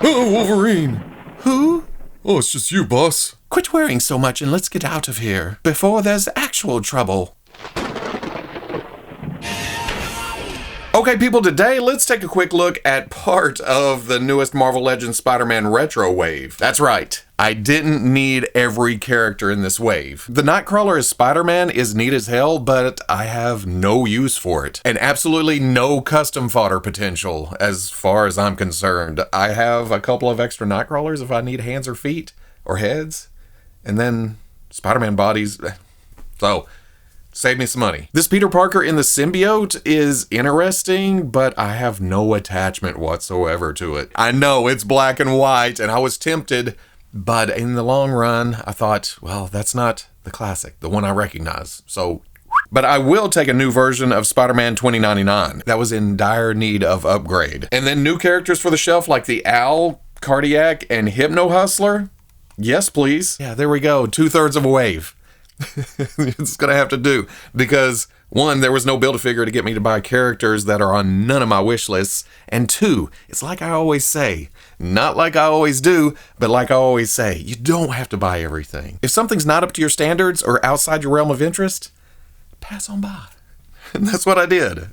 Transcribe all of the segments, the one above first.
Oh, Wolverine! Who? Oh, it's just you, boss. Quit worrying so much and let's get out of here before there's actual trouble. Okay, people, today let's take a quick look at part of the newest Marvel Legends Spider-Man retro wave. That's right, I didn't need every character in this wave. The Nightcrawler as Spider-Man is neat as hell, but I have no use for it. And absolutely no custom fodder potential as far as I'm concerned. I have a couple of extra Nightcrawlers if I need hands or feet or heads, and then Spider-Man bodies. So, save me some money. This Peter Parker in the symbiote is interesting, but I have no attachment whatsoever to it. I know it's black and white, and I was tempted, but in the long run, I thought, well, that's not the classic, the one I recognize. So, but I will take a new version of Spider-Man 2099 that was in dire need of upgrade. And then new characters for the shelf like the Owl, Cardiac, and Hypno-Hustler. Yes, please. Yeah, there we go. 2/3 of a wave. It's gonna have to do, because one, there was no Build-A-Figure to get me to buy characters that are on none of my wish lists, and two, it's like I always say, not like I always do, but like I always say, you don't have to buy everything. If something's not up to your standards or outside your realm of interest, pass on by. And that's what I did.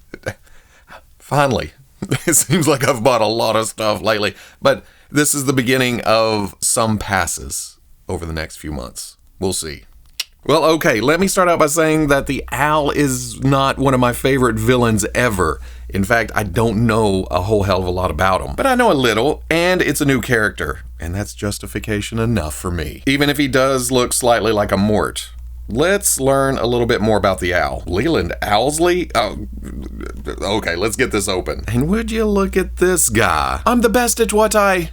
Finally. It seems like I've bought a lot of stuff lately, but this is the beginning of some passes over the next few months. We'll see. Well, okay, let me start out by saying that the Owl is not one of my favorite villains ever. In fact, I don't know a whole hell of a lot about him, but I know a little, and it's a new character, and that's justification enough for me. Even if he does look slightly like a Mort. Let's learn a little bit more about the Owl. Leland Owlsley? Oh, okay, let's get this open. And would you look at this guy? I'm the best at what I...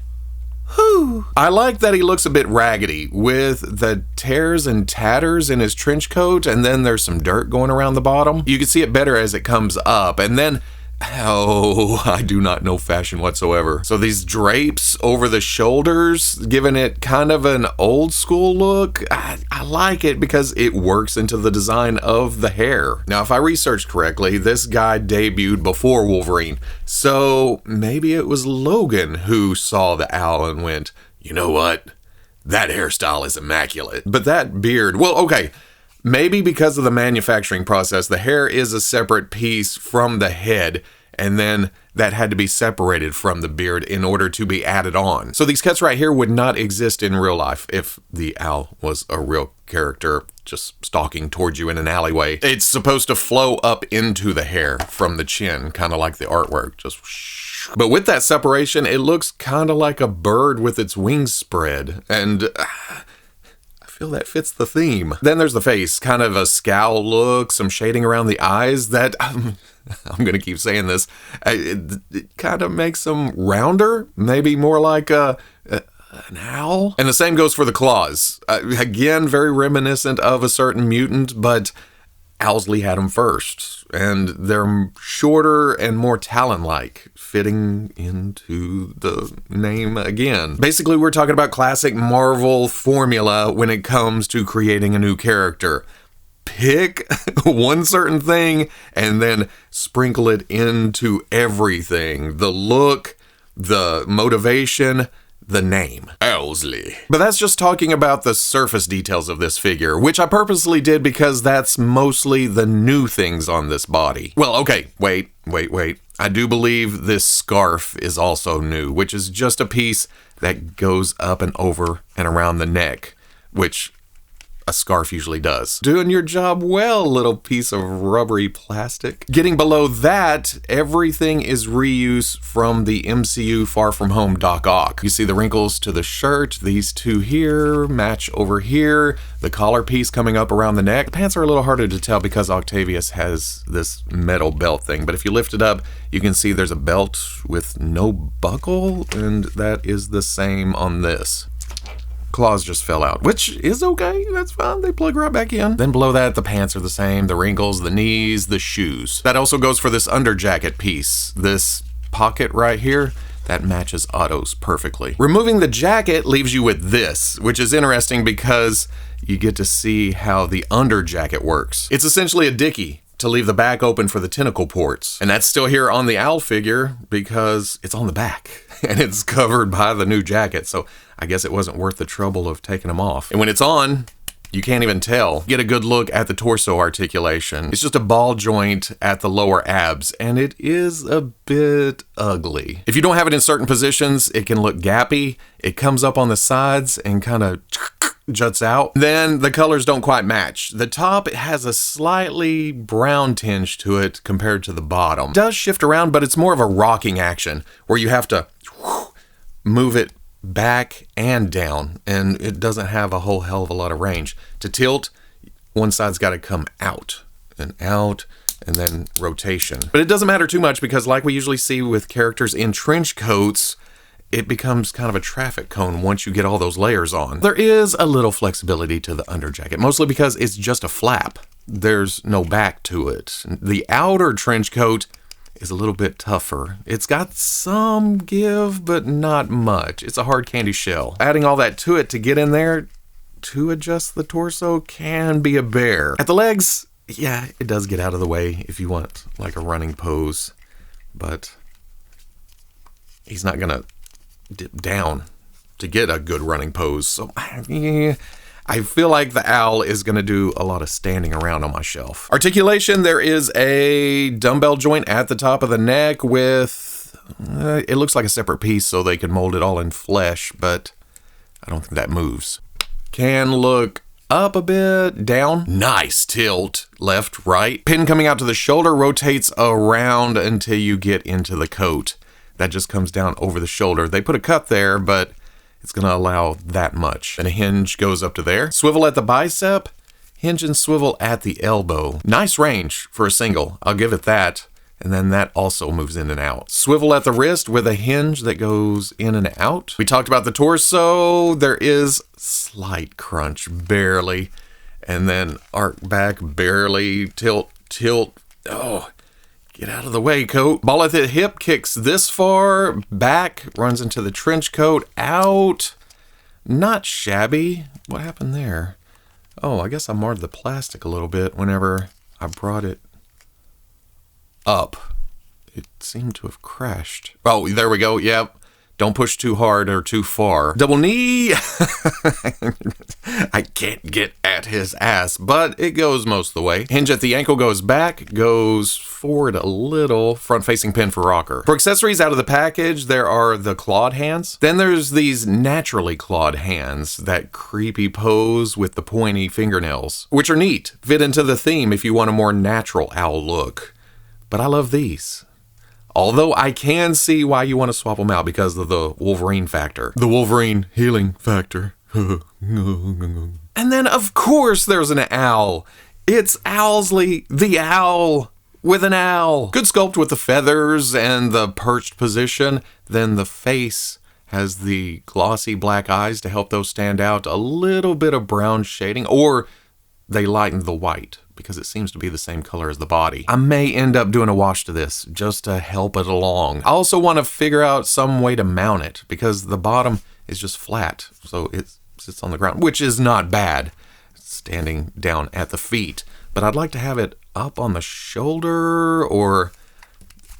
Whew. I like that he looks a bit raggedy with the tears and tatters in his trench coat, and then there's some dirt going around the bottom. You can see it better as it comes up, and then, oh, I do not know fashion whatsoever. So these drapes over the shoulders, giving it kind of an old school look. I like it because it works into the design of the hair. Now, if I researched correctly, this guy debuted before Wolverine. So maybe it was Logan who saw the Owl and went, you know what? That hairstyle is immaculate. But that beard, well, okay. Maybe because of the manufacturing process, the hair is a separate piece from the head, and then that had to be separated from the beard in order to be added on. So these cuts right here would not exist in real life if the Owl was a real character just stalking towards you in an alleyway. It's supposed to flow up into the hair from the chin, kind of like the artwork, just whoosh. But with that separation, it looks kind of like a bird with its wings spread, and that fits the theme. Then there's the face, kind of a scowl look, some shading around the eyes that, I'm gonna keep saying this, it kind of makes them rounder, maybe more like an owl. And the same goes for the claws. Again, very reminiscent of a certain mutant, but Owlsley had them first, and they're shorter and more talon-like, fitting into the name again. Basically, we're talking about classic Marvel formula when it comes to creating a new character. Pick one certain thing and then sprinkle it into everything. The look, the motivation, the name. Owlsley. But that's just talking about the surface details of this figure, which I purposely did because that's mostly the new things on this body. Well, okay, wait. I do believe this scarf is also new, which is just a piece that goes up and over and around the neck, which a scarf usually does. Doing your job well, little piece of rubbery plastic. Getting below that, everything is reuse from the MCU Far From Home Doc Ock. You see the wrinkles to the shirt, these two here match over here, the collar piece coming up around the neck. The pants are a little harder to tell because Octavius has this metal belt thing, but if you lift it up, you can see there's a belt with no buckle, and that is the same on this. Claws just fell out, which is okay, that's fine, they plug right back in. Then below that, the pants are the same, the wrinkles, the knees, the shoes. That also goes for this under jacket piece. This pocket right here, that matches Otto's perfectly. Removing the jacket leaves you with this, which is interesting because you get to see how the under jacket works. It's essentially a dickie to leave the back open for the tentacle ports. And that's still here on the owl figure because it's on the back and it's covered by the new jacket. So I guess it wasn't worth the trouble of taking them off. And when it's on, you can't even tell. Get a good look at the torso articulation. It's just a ball joint at the lower abs, and it is a bit ugly. If you don't have it in certain positions, it can look gappy. It comes up on the sides and kind of juts out. Then the colors don't quite match. The top, it has a slightly brown tinge to it compared to the bottom. It does shift around, but it's more of a rocking action where you have to move it back and down, and it doesn't have a whole hell of a lot of range. To tilt, one side's got to come out, and then rotation. But it doesn't matter too much because like we usually see with characters in trench coats, it becomes kind of a traffic cone once you get all those layers on. There is a little flexibility to the underjacket, mostly because it's just a flap. There's no back to it. The outer trench coat is a little bit tougher. It's got some give, but not much. It's a hard candy shell. Adding all that to it to get in there to adjust the torso can be a bear. At the legs, yeah, it does get out of the way if you want like a running pose, but he's not gonna dip down to get a good running pose. So yeah, I feel like the owl is going to do a lot of standing around on my shelf. Articulation, there is a dumbbell joint at the top of the neck with, it looks like a separate piece so they can mold it all in flesh, but I don't think that moves. Can look up a bit, down. Nice tilt, left, right. Pin coming out to the shoulder rotates around until you get into the coat. That just comes down over the shoulder. They put a cut there, but it's going to allow that much. And a hinge goes up to there. Swivel at the bicep, hinge and swivel at the elbow. Nice range for a single, I'll give it that. And then that also moves in and out. Swivel at the wrist with a hinge that goes in and out. We talked about the torso. There is slight crunch, barely. And then arc back, barely. Tilt. Oh, get out of the way, coat. Ball at the hip kicks this far, back, runs into the trench coat, out. Not shabby. What happened there? Oh, I guess I marred the plastic a little bit whenever I brought it up. It seemed to have crashed. Oh, there we go. Yep. Don't push too hard or too far. Double knee. I can't get at his ass, but it goes most of the way. Hinge at the ankle goes back, goes forward a little. Front-facing pin for rocker. For accessories out of the package, there are the clawed hands. Then there's these naturally clawed hands, that creepy pose with the pointy fingernails, which are neat. Fit into the theme if you want a more natural owl look. But I love these. Although I can see why you want to swap them out because of the Wolverine factor. The Wolverine healing factor. And then, of course, there's an owl. It's Owlsley, the owl, with an owl. Good sculpt with the feathers and the perched position. Then the face has the glossy black eyes to help those stand out. A little bit of brown shading, or they lighten the white, because it seems to be the same color as the body. I may end up doing a wash to this just to help it along. I also want to figure out some way to mount it because the bottom is just flat. So it sits on the ground, which is not bad, standing down at the feet. But I'd like to have it up on the shoulder or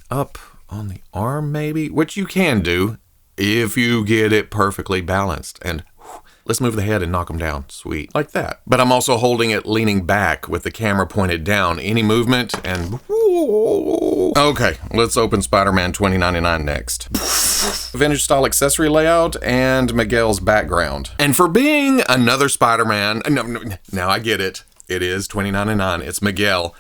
up on the arm maybe, which you can do if you get it perfectly balanced. And let's move the head and knock them down. Sweet. Like that. But I'm also holding it leaning back with the camera pointed down. Any movement and... Okay, let's open Spider-Man 2099 next. Vintage style accessory layout and Miguel's background. And for being another Spider-Man... No, now I get it. It is 2099. It's Miguel.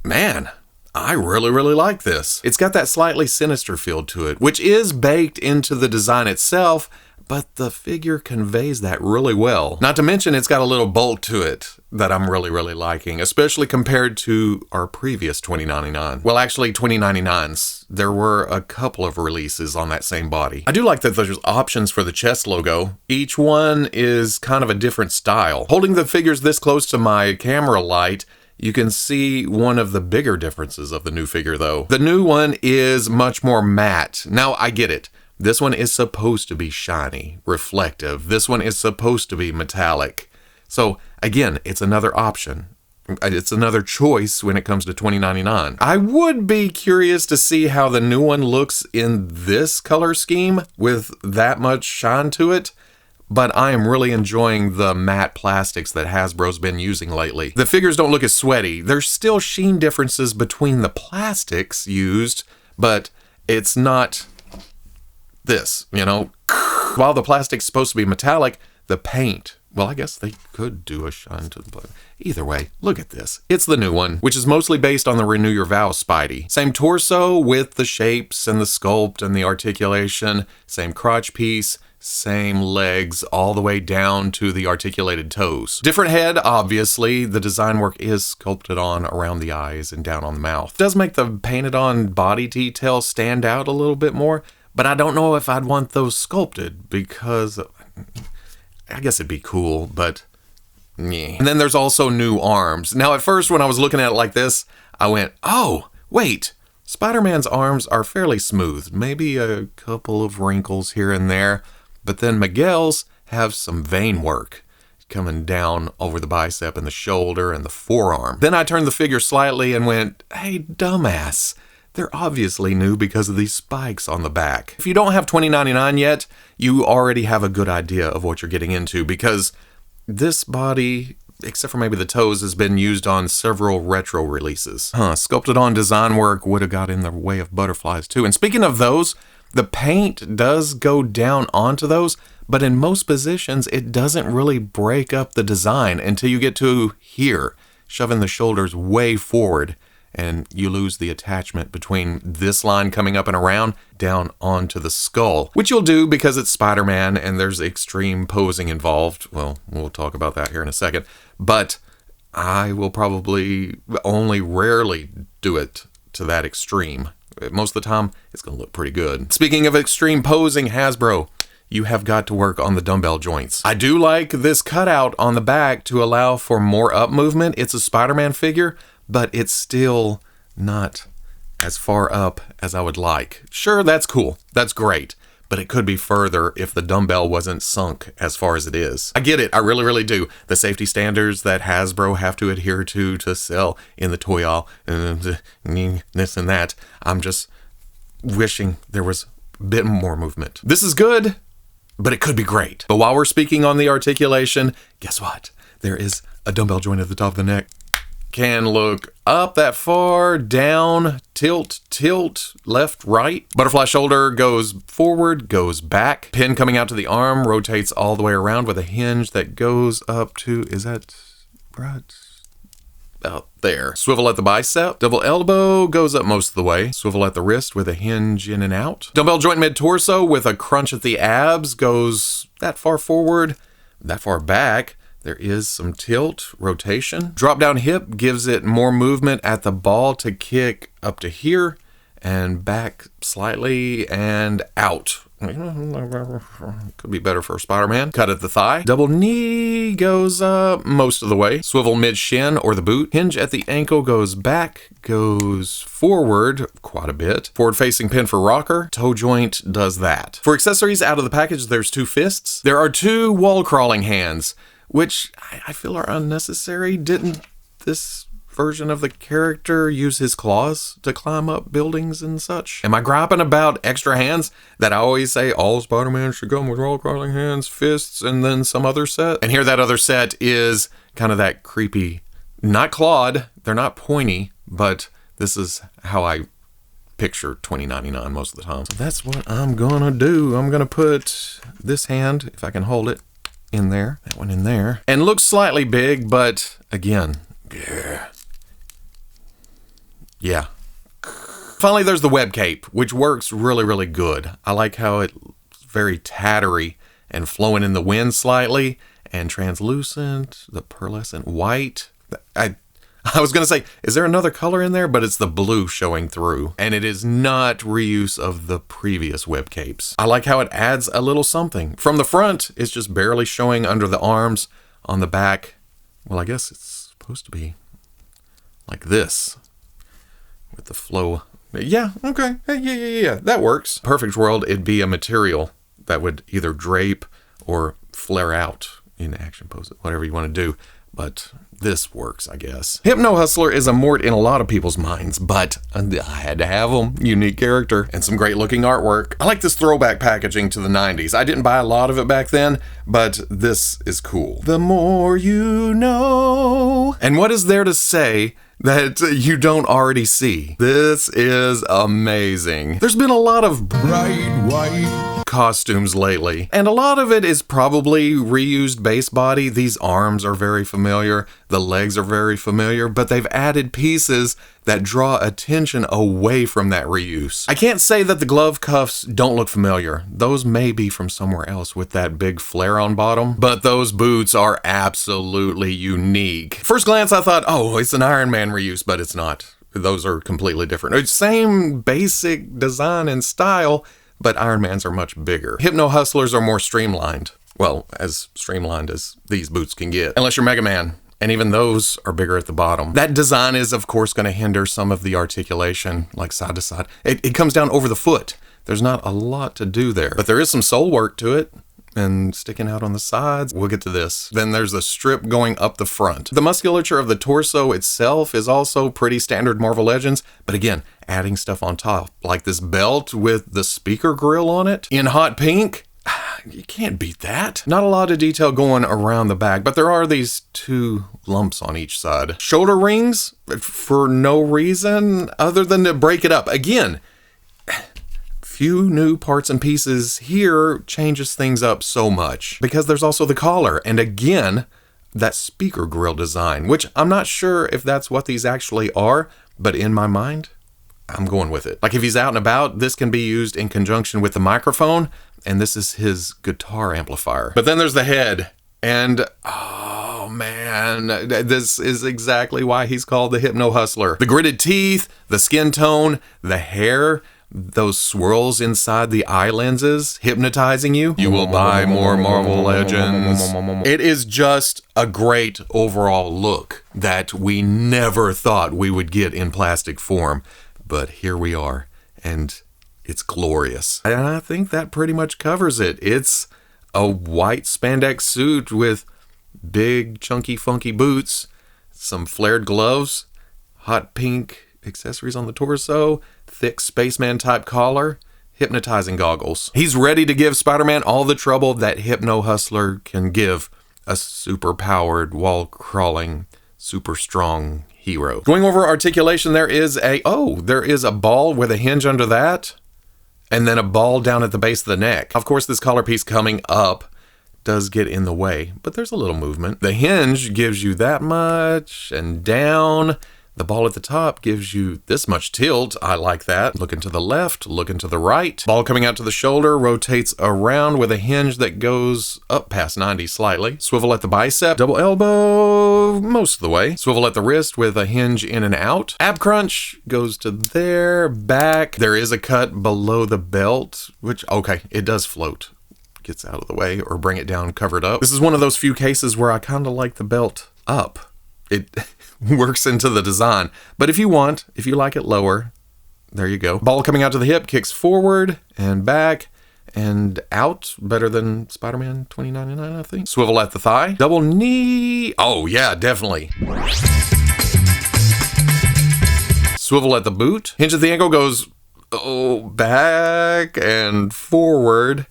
Man, I really like this. It's got that slightly sinister feel to it, which is baked into the design itself, but the figure conveys that really well. Not to mention it's got a little bulk to it that I'm really liking, especially compared to our previous 2099. Well, actually 2099s. There were a couple of releases on that same body. I do like that there's options for the chest logo. Each one is kind of a different style. Holding the figures this close to my camera light, you can see one of the bigger differences of the new figure though. The new one is much more matte. Now I get it. This one is supposed to be shiny, reflective. This one is supposed to be metallic. So again, it's another option it's another choice when it comes to $20.99. I would be curious to see how the new one looks in this color scheme with that much shine to it. But I am really enjoying the matte plastics that Hasbro's been using lately. The figures don't look as sweaty. There's still sheen differences between the plastics used, but it's not this, you know? While the plastic's supposed to be metallic, the paint, well, I guess they could do a shine to the blood. Either way, look at this. It's the new one, which is mostly based on the Renew Your Vows Spidey. Same torso with the shapes and the sculpt and the articulation, same crotch piece, same legs all the way down to the articulated toes. Different head, obviously. The design work is sculpted on around the eyes and down on the mouth. Does make the painted on body detail stand out a little bit more, but I don't know if I'd want those sculpted because I guess it'd be cool, but yeah. And then there's also new arms. Now at first when I was looking at it like this, I went, oh, wait. Spider-Man's arms are fairly smooth, maybe a couple of wrinkles here and there. But then Miguel's have some vein work coming down over the bicep and the shoulder and the forearm. Then I turned the figure slightly and went, hey, dumbass. They're obviously new because of these spikes on the back. If you don't have $20.99 yet, you already have a good idea of what you're getting into because this body, except for maybe the toes, has been used on several retro releases. Sculpted on design work would have got in the way of butterflies too. And speaking of those, the paint does go down onto those, but in most positions, it doesn't really break up the design until you get to here, shoving the shoulders way forward, and you lose the attachment between this line coming up and around down onto the skull, which you'll do because it's Spider-Man and there's extreme posing involved. Well, we'll talk about that here in a second, but I will probably only rarely do it to that extreme. Most of the time, it's going to look pretty good. Speaking of extreme posing, Hasbro, you have got to work on the dumbbell joints. I do like this cutout on the back to allow for more up movement. It's a Spider-Man figure, but it's still not as far up as I would like. Sure, that's cool. That's great. But it could be further if the dumbbell wasn't sunk as far as it is. I get it. I really, really do. The safety standards that Hasbro have to adhere to sell in the toy aisle, this and that. I'm just wishing there was a bit more movement. This is good, but it could be great. But while we're speaking on the articulation, guess what? There is a dumbbell joint at the top of the neck. Can look up that far, down, tilt, left, right. Butterfly shoulder goes forward, goes back. Pin coming out to the arm rotates all the way around with a hinge that goes up to, is that right? About there. Swivel at the bicep. Double elbow goes up most of the way. Swivel at the wrist with a hinge in and out. Dumbbell joint mid-torso with a crunch at the abs goes that far forward, that far back. There is some tilt, rotation. Drop down hip gives it more movement at the ball to kick up to here and back slightly and out. Could be better for Spider-Man. Cut at the thigh. Double knee goes up most of the way. Swivel mid-shin or the boot. Hinge at the ankle goes back, goes forward quite a bit. Forward-facing pin for rocker. Toe joint does that. For accessories out of the package, there's 2 fists. There are 2 wall-crawling hands, which I feel are unnecessary. Didn't this version of the character use his claws to climb up buildings and such? Am I griping about extra hands that I always say all Spider-Man should come with wall-crawling hands, fists, and then some other set? And here that other set is kind of that creepy, not clawed, they're not pointy, but this is how I picture $20.99 most of the time. So that's what I'm gonna do. I'm gonna put this hand, if I can hold it, in there, that one in there, and looks slightly big, but again, yeah. Finally, there's the web cape, which works really, really good. I like how it's very tattery and flowing in the wind slightly, and translucent, the pearlescent white. I was going to say, is there another color in there? But it's the blue showing through. And it is not reuse of the previous web capes. I like how it adds a little something. From the front, it's just barely showing under the arms. On the back, well, I guess it's supposed to be like this. With the flow. Yeah, okay. Yeah. That works. Perfect world, it'd be a material that would either drape or flare out in action pose, whatever you want to do. but this works, I guess. Hypno-Hustler is a mort in a lot of people's minds, but I had to have him. Unique character and some great looking artwork. I like this throwback packaging to the 90s. I didn't buy a lot of it back then, but this is cool. The more you know. And what is there to say that you don't already see? This is amazing. There's been a lot of bright white costumes lately, and a lot of it is probably reused base body. These arms are very familiar, the legs are very familiar, but they've added pieces that draw attention away from that reuse. I can't say that the glove cuffs don't look familiar. Those may be from somewhere else with that big flare on bottom, but those boots are absolutely unique. First glance I thought, oh, it's an Iron Man reuse, but it's not. Those are completely different. It's same basic design and style, but Iron Mans are much bigger. Hypno-Hustlers are more streamlined. Well, as streamlined as these boots can get. Unless you're Mega Man, and even those are bigger at the bottom. That design is, of course, going to hinder some of the articulation, like side to side. It comes down over the foot. There's not a lot to do there, but there is some sole work to it. And sticking out on the sides. We'll get to this. Then there's a strip going up the front. The musculature of the torso itself is also pretty standard Marvel Legends, but again, adding stuff on top, like this belt with the speaker grill on it in hot pink. You can't beat that. Not a lot of detail going around the back, but there are these two lumps on each side. Shoulder rings for no reason other than to break it up. Again, few new parts and pieces here changes things up so much, because there's also the collar, and again, that speaker grill design, which I'm not sure if that's what these actually are, but in my mind, I'm going with it. Like if he's out and about, this can be used in conjunction with the microphone, and this is his guitar amplifier. But then there's the head, and oh man, this is exactly why he's called the Hypno-Hustler. The gritted teeth, the skin tone, the hair, those swirls inside the eye lenses hypnotizing you. You will buy more Marvel Legends. It is just a great overall look that we never thought we would get in plastic form. But here we are, and it's glorious. And I think that pretty much covers it. It's a white spandex suit with big, chunky, funky boots, some flared gloves, hot pink accessories on the torso, thick spaceman type collar, hypnotizing goggles. He's ready to give Spider-Man all the trouble that Hypno-Hustler can give a super-powered, wall-crawling, super strong hero. Going over articulation, there is a ball with a hinge under that, and then a ball down at the base of the neck. Of course, this collar piece coming up does get in the way, but there's a little movement. The hinge gives you that much, and down. The ball at the top gives you this much tilt. I like that. Looking to the left, looking to the right. Ball coming out to the shoulder rotates around with a hinge that goes up past 90 slightly. Swivel at the bicep, double elbow most of the way. Swivel at the wrist with a hinge in and out. Ab crunch goes to there, back. There is a cut below the belt, which, okay, it does float. Gets out of the way, or bring it down, cover it up. This is one of those few cases where I kind of like the belt up. It works into the design. But if you like it lower, there you go. Ball coming out to the hip, kicks forward and back and out. Better than Spider-Man 2099, I think. Swivel at the thigh. Double knee. Oh, yeah, definitely. Swivel at the boot. Hinge at the ankle goes back and forward.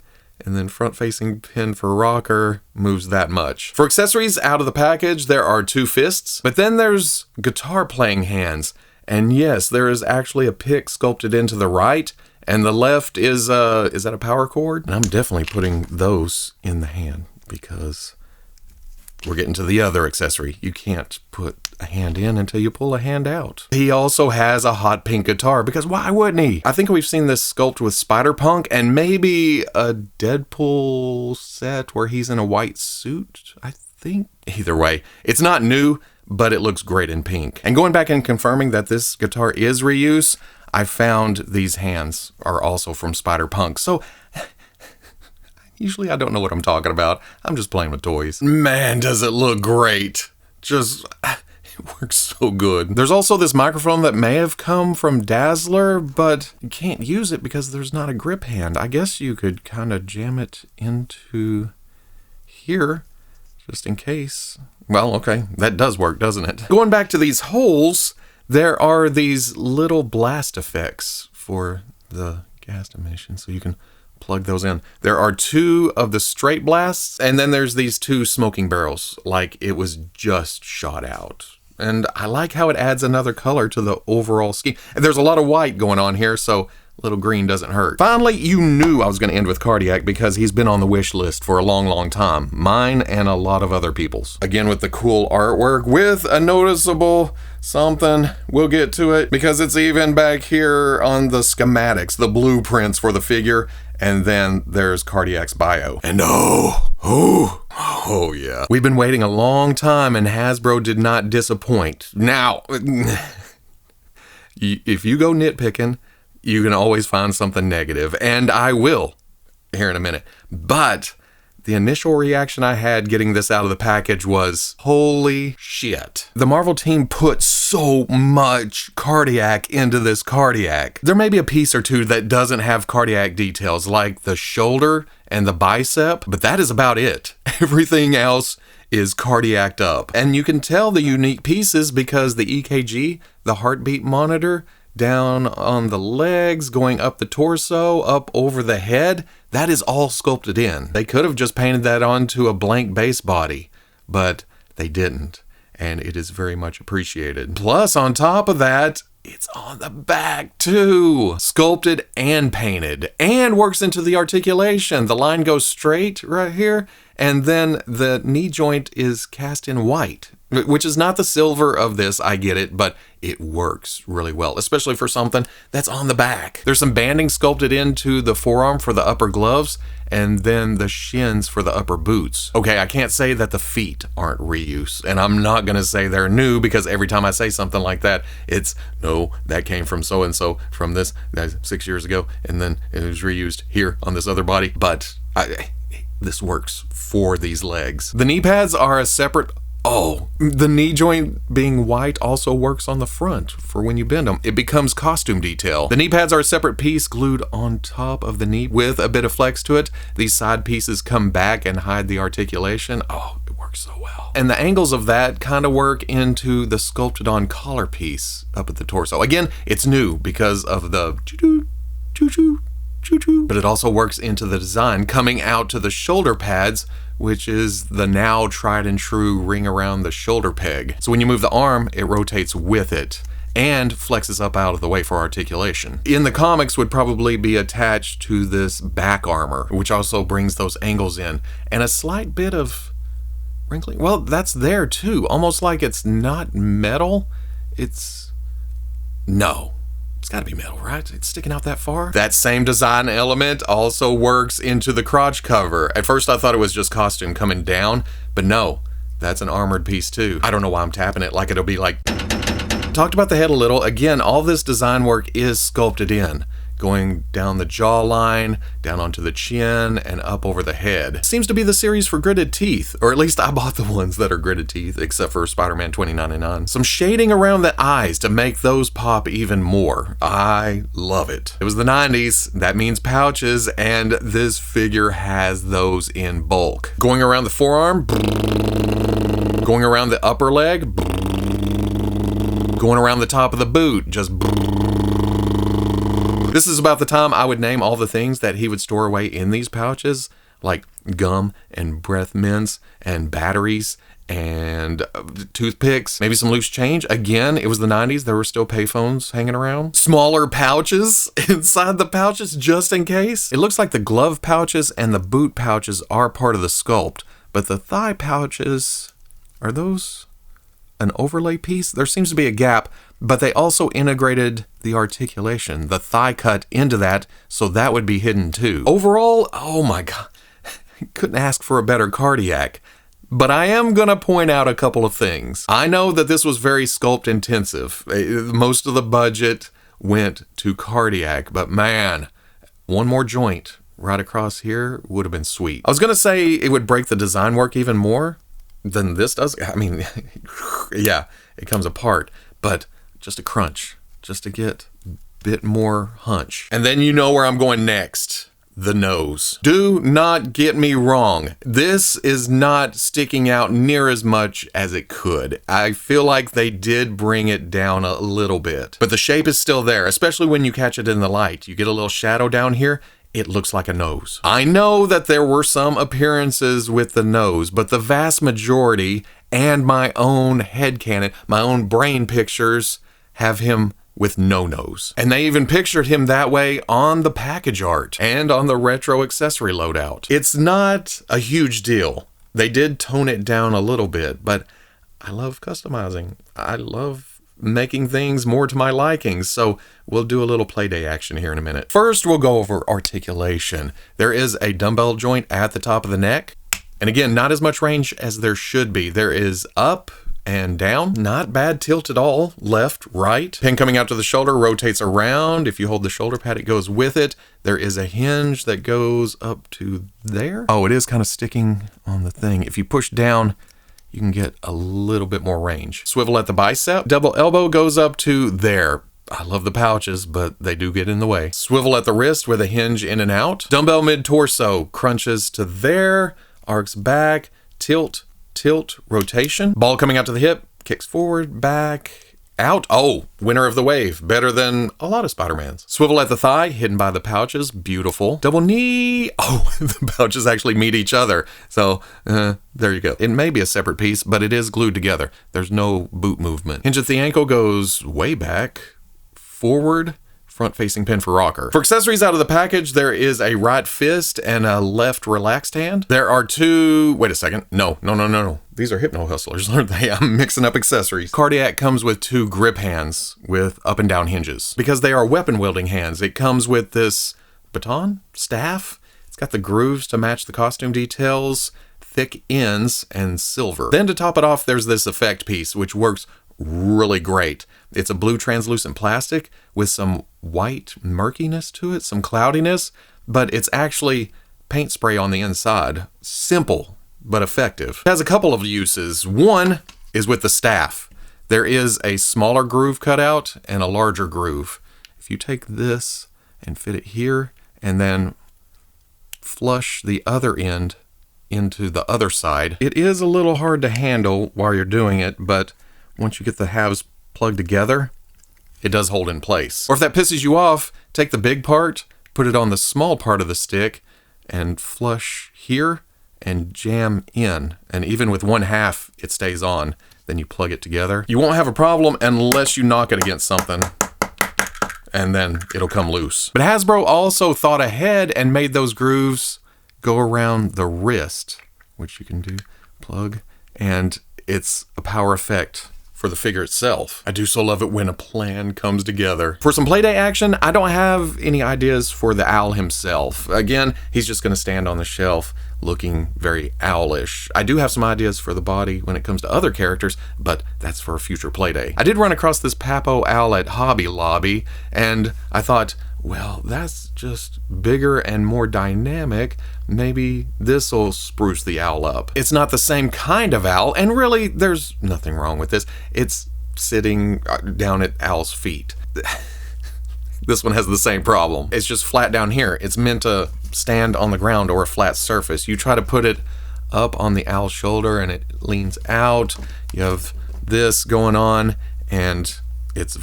And then front-facing pin for rocker moves that much. For accessories out of the package, there are two fists, but then there's guitar-playing hands. And yes, there is actually a pick sculpted into the right, and the left is that a power chord? And I'm definitely putting those in the hand because we're getting to the other accessory. You can't put a hand in until you pull a hand out. He also has a hot pink guitar, because why wouldn't he? I think we've seen this sculpt with Spider-Punk and maybe a Deadpool set where he's in a white suit, I think. Either way, it's not new, but it looks great in pink. And going back and confirming that this guitar is reuse, I found these hands are also from Spider-Punk. So usually I don't know what I'm talking about. I'm just playing with toys. Man, does it look great. Just, it works so good. There's also this microphone that may have come from Dazzler, but you can't use it because there's not a grip hand. I guess you could kind of jam it into here, just in case. well, okay, that does work, doesn't it? Going back to these holes, there are these little blast effects for the gas emission, so you can plug those in. There are 2 of the straight blasts, and then there's these 2 smoking barrels, like it was just shot out. And I like how it adds another color to the overall scheme. And there's a lot of white going on here, so little green doesn't hurt. Finally, you knew I was going to end with Cardiac because he's been on the wish list for a long, long time. Mine and a lot of other people's. Again, with the cool artwork, with a noticeable something. We'll get to it because it's even back here on the schematics, the blueprints for the figure. And then there's Cardiac's bio. And oh yeah. We've been waiting a long time and Hasbro did not disappoint. Now, if you go nitpicking, you can always find something negative, and I will here in a minute. But the initial reaction I had getting this out of the package was, holy shit. The Marvel team put so much Cardiac into this Cardiac. There may be a piece or 2 that doesn't have Cardiac details, like the shoulder and the bicep, but that is about it. Everything else is Cardiac'd up. And you can tell the unique pieces because the EKG, the heartbeat monitor, down on the legs, going up the torso, up over the head, that is all sculpted in. They could have just painted that onto a blank base body, but they didn't, and it is very much appreciated. Plus, on top of that, it's on the back too, sculpted and painted, and works into the articulation. The line goes straight right here, and then the knee joint is cast in white, which is not the silver of this, I get it, but it works really well, especially for something that's on the back. There's some banding sculpted into the forearm for the upper gloves, and then the shins for the upper boots. Okay, I can't say that the feet aren't reuse, and I'm not gonna say they're new, because every time I say something like that, it's, no, that came from so-and-so, from this, that's 6 years ago, and then it was reused here on this other body, but this works for these legs. The knee pads are a separate. Oh, the knee joint being white also works on the front for when you bend them. It becomes costume detail. The knee pads are a separate piece glued on top of the knee with a bit of flex to it. These side pieces come back and hide the articulation. Oh, it works so well. And the angles of that kind of work into the sculpted on collar piece up at the torso. Again, it's new because of the choo-choo, but it also works into the design coming out to the shoulder pads, which is the now tried and true ring around the shoulder peg. So when you move the arm, it rotates with it and flexes up out of the way for articulation. In the comics would probably be attached to this back armor, which also brings those angles in, and a slight bit of wrinkling. Well, that's there too, almost like it's not metal. No. It's gotta be metal, right? It's sticking out that far. That same design element also works into the crotch cover. At first I thought it was just costume coming down, but no, that's an armored piece too. I don't know why I'm tapping it like it'll be like. Talked about the head a little. Again, all this design work is sculpted in, going down the jawline, down onto the chin, and up over the head. Seems to be the series for gritted teeth, or at least I bought the ones that are gritted teeth, except for Spider-Man 2099. Some shading around the eyes to make those pop even more. I love it. It was the 90s, that means pouches, and this figure has those in bulk. Going around the forearm, going around the upper leg, going around the top of the boot, just. This is about the time I would name all the things that he would store away in these pouches, like gum and breath mints and batteries and toothpicks, maybe some loose change. Again, it was the 90s. There were still payphones hanging around. Smaller pouches inside the pouches just in case. It looks like the glove pouches and the boot pouches are part of the sculpt, but the thigh pouches, are those an overlay piece? There seems to be a gap, but they also integrated the articulation, the thigh cut into that, so that would be hidden too. Overall, oh my god, couldn't ask for a better Cardiac. But I am gonna point out a couple of things. I know that this was very sculpt intensive. Most of the budget went to Cardiac, but man, one more joint right across here would have been sweet. I was gonna say it would break the design work even more than this does. I mean, yeah, it comes apart, but just a crunch, just to get a bit more hunch. And then you know where I'm going next. the nose. Do not get me wrong. This is not sticking out near as much as it could. I feel like they did bring it down a little bit, but the shape is still there, especially when you catch it in the light. You get a little shadow down here. It looks like a nose. I know that there were some appearances with the nose, but the vast majority and my own headcanon, my own brain pictures have him with no nose. And they even pictured him that way on the package art and on the retro accessory loadout. It's not a huge deal. They did tone it down a little bit, but I love customizing. I love making things more to my liking, so we'll do a little Playday action here in a minute. First, we'll go over articulation. There is a dumbbell joint at the top of the neck, and again, not as much range as there should be. There is up and down, not bad tilt at all, left, right. Pin coming out to the shoulder rotates around. If you hold the shoulder pad, it goes with it. There is a hinge that goes up to there. Oh, it is kind of sticking on the thing. If you push down, you can get a little bit more range. Swivel at the bicep. Double elbow goes up to there. I love the pouches, but they do get in the way. Swivel at the wrist with a hinge in and out. Dumbbell mid-torso crunches to there, arcs back, tilt, tilt, rotation. Ball coming out to the hip, kicks forward, back, out. Oh, winner of the wave. Better than a lot of Spider-Mans. Swivel at the thigh, hidden by the pouches. Beautiful. Double knee. Oh, the pouches actually meet each other. So, there you go. It may be a separate piece, but it is glued together. There's no boot movement. Hinge at the ankle goes way back, forward, front-facing pin for rocker. For accessories out of the package, there is a right fist and a left relaxed hand. There are two... Wait a second. No. These are Hypno-Hustlers, aren't they? I'm mixing up accessories. Cardiac comes with two grip hands with up and down hinges. Because they are weapon-wielding hands, it comes with this baton? Staff? It's got the grooves to match the costume details, thick ends, and silver. Then to top it off, there's this effect piece, which works really great. It's a blue translucent plastic with some white murkiness to it, some cloudiness, but it's actually paint spray on the inside. Simple, but effective. It has a couple of uses. One is with the staff. There is a smaller groove cut out and a larger groove. If you take this and fit it here and then flush the other end into the other side, it is a little hard to handle while you're doing it, but once you get the halves plugged together, it does hold in place. Or if that pisses you off, take the big part, put it on the small part of the stick, and flush here and jam in. And even with one half, it stays on. Then you plug it together. You won't have a problem unless you knock it against something, and then it'll come loose. But Hasbro also thought ahead and made those grooves go around the wrist, which you can do, plug, and it's a power effect for the figure itself. I do so love it when a plan comes together. For some Playday action, I don't have any ideas for the owl himself. Again, he's just gonna stand on the shelf looking very owlish. I do have some ideas for the body when it comes to other characters, but that's for a future Playday. I did run across this Papo owl at Hobby Lobby, and I thought, well, that's just bigger and more dynamic. Maybe this'll spruce the owl up. It's not the same kind of owl, and really, there's nothing wrong with this. It's sitting down at Owl's feet. This one has the same problem. It's just flat down here. It's meant to stand on the ground or a flat surface. You try to put it up on the owl's shoulder and it leans out. You have this going on, and it's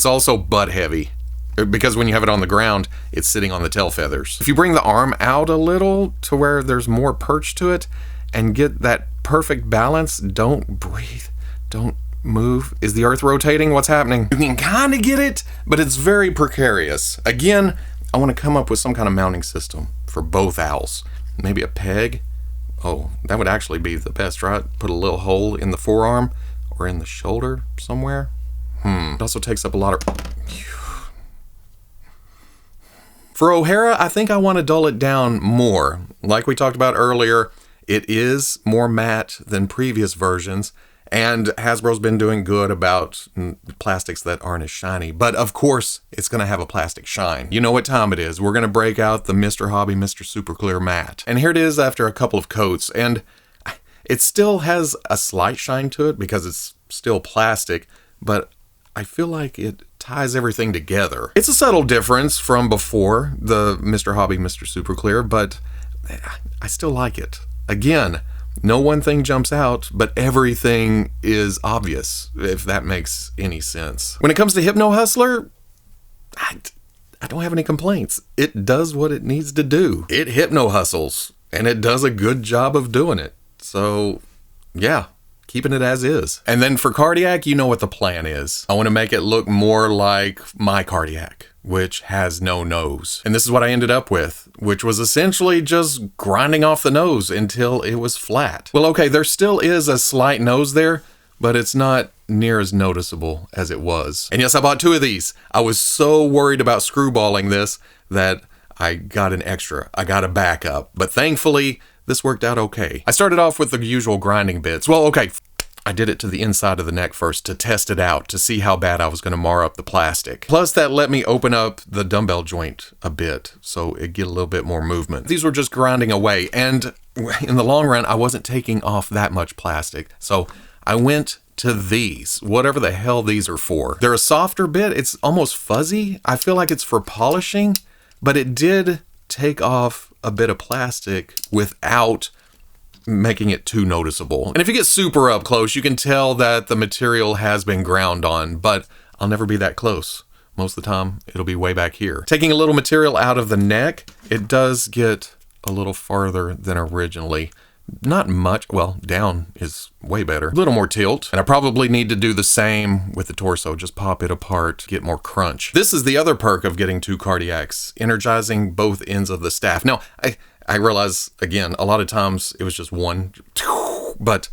also butt heavy. Because when you have it on the ground, it's sitting on the tail feathers. If you bring the arm out a little to where there's more perch to it and get that perfect balance, don't breathe, don't move. Is the earth rotating? What's happening? You can kind of get it, but it's very precarious. Again, I want to come up with some kind of mounting system for both owls. Maybe a peg. Oh, that would actually be the best, right? Put a little hole in the forearm or in the shoulder somewhere. It also takes up a lot of... For O'Hara, I think I want to dull it down more. Like we talked about earlier, it is more matte than previous versions, and Hasbro's been doing good about plastics that aren't as shiny. But of course, it's going to have a plastic shine. You know what time it is. We're going to break out the Mr. Hobby Mr. Super Clear Matte. And here it is after a couple of coats, and it still has a slight shine to it because it's still plastic, but I feel like it ties everything together. It's a subtle difference from before the Mr. Hobby, Mr. Super Clear, but I still like it. Again, no one thing jumps out, but everything is obvious, if that makes any sense. When it comes to Hypno-Hustler, I don't have any complaints. It does what it needs to do. It hypno-hustles, and it does a good job of doing it. So, yeah, keeping it as is. And then for Cardiac, you know what the plan is. I want to make it look more like my Cardiac, which has no nose. And this is what I ended up with, which was essentially just grinding off the nose until it was flat. Well, okay, there still is a slight nose there, but it's not near as noticeable as it was. And yes, I bought 2 of these. I was so worried about screwballing this that I got an extra. I got a backup. But thankfully, this worked out okay. I started off with the usual grinding bits. Well, okay, I did it to the inside of the neck first to test it out, to see how bad I was going to mar up the plastic. Plus, that let me open up the dumbbell joint a bit, so it get a little bit more movement. These were just grinding away, and in the long run, I wasn't taking off that much plastic. So I went to these, whatever the hell these are for. They're a softer bit. It's almost fuzzy. I feel like it's for polishing, but it did take off a bit of plastic without making it too noticeable. And if you get super up close, you can tell that the material has been ground on, but I'll never be that close. Most of the time, it'll be way back here. Taking a little material out of the neck, it does get a little farther than originally. Not much. Well, down is way better. A little more tilt. And I probably need to do the same with the torso. Just pop it apart, get more crunch. This is the other perk of getting 2 Cardiacs, energizing both ends of the staff. Now, I realize, again, a lot of times it was just one, but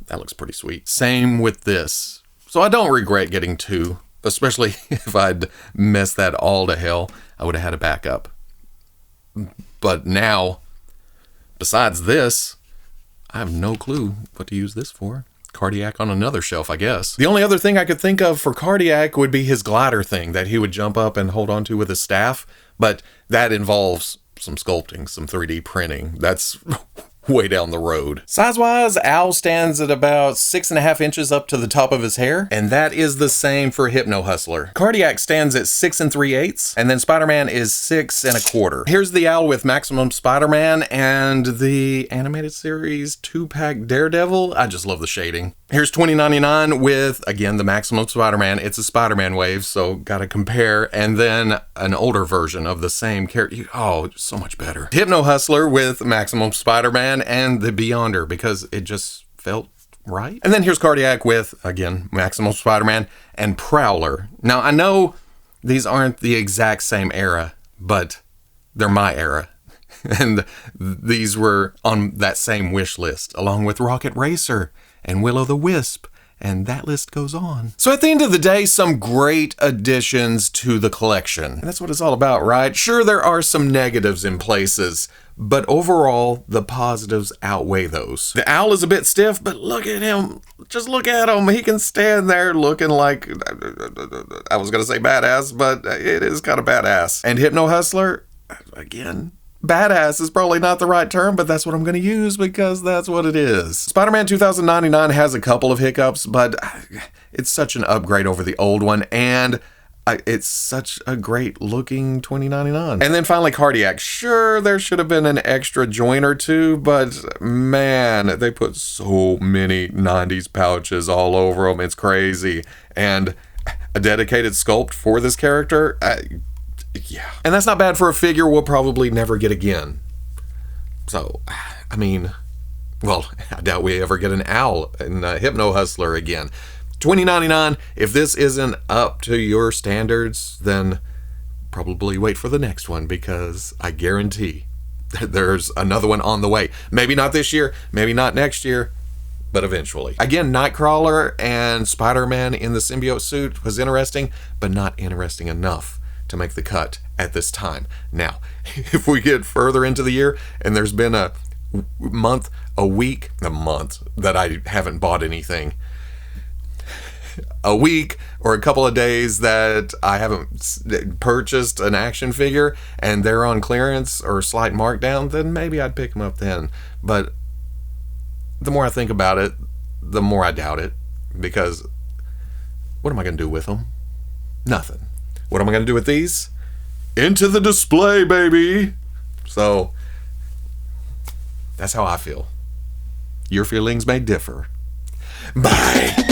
that looks pretty sweet. Same with this. So I don't regret getting 2, especially if I'd messed that all to hell, I would have had a backup. But now, besides this, I have no clue what to use this for. Cardiac on another shelf, I guess. The only other thing I could think of for Cardiac would be his glider thing that he would jump up and hold onto with his staff, but that involves some sculpting, some 3D printing. That's way down the road. Size-wise, Owl stands at about 6.5 inches up to the top of his hair, and that is the same for Hypno-Hustler. Cardiac stands at 6 3/8, and then Spider-Man is 6 1/4. Here's the Owl with Maximum Spider-Man and the animated series 2-pack Daredevil. I just love the shading. Here's 2099 with, again, the Maximum Spider-Man. It's a Spider-Man wave, so gotta compare. And then an older version of the same character. Oh, so much better. Hypno-Hustler with Maximum Spider-Man and the Beyonder, because it just felt right. And then here's Cardiac with, again, Maximum Spider-Man and Prowler. Now, I know these aren't the exact same era, but they're my era. And these were on that same wish list, along with Rocket Racer and Will-O-the-Wisp, and that list goes on. So at the end of the day, some great additions to the collection. And that's what it's all about, right? Sure, there are some negatives in places, but overall, the positives outweigh those. The Owl is a bit stiff, but look at him. Just look at him. He can stand there looking like, I was going to say badass, but it is kind of badass. And Hypno-Hustler, again, badass is probably not the right term, but that's what I'm going to use because that's what it is. Spider-Man 2099 has a couple of hiccups, but it's such an upgrade over the old one, and it's such a great looking 2099. And then finally Cardiac. Sure, there should have been an extra joint or two, but man, they put so many 90s pouches all over them. It's crazy. And a dedicated sculpt for this character, yeah. And that's not bad for a figure we'll probably never get again. So, I mean, well, I doubt we ever get an Owl in Hypno-Hustler again. 2099, if this isn't up to your standards, then probably wait for the next one, because I guarantee there's another one on the way. Maybe not this year, maybe not next year, but eventually. Again, Nightcrawler and Spider-Man in the symbiote suit was interesting, but not interesting enough to make the cut at this time. Now, if we get further into the year and there's been a month that I haven't bought anything, a week or a couple of days that I haven't purchased an action figure and they're on clearance or slight markdown, then maybe I'd pick them up then. But the more I think about it, the more I doubt it, because what am I going to do with them? Nothing. What am I going to do with these? Into the display, baby. So, that's how I feel. Your feelings may differ. Bye.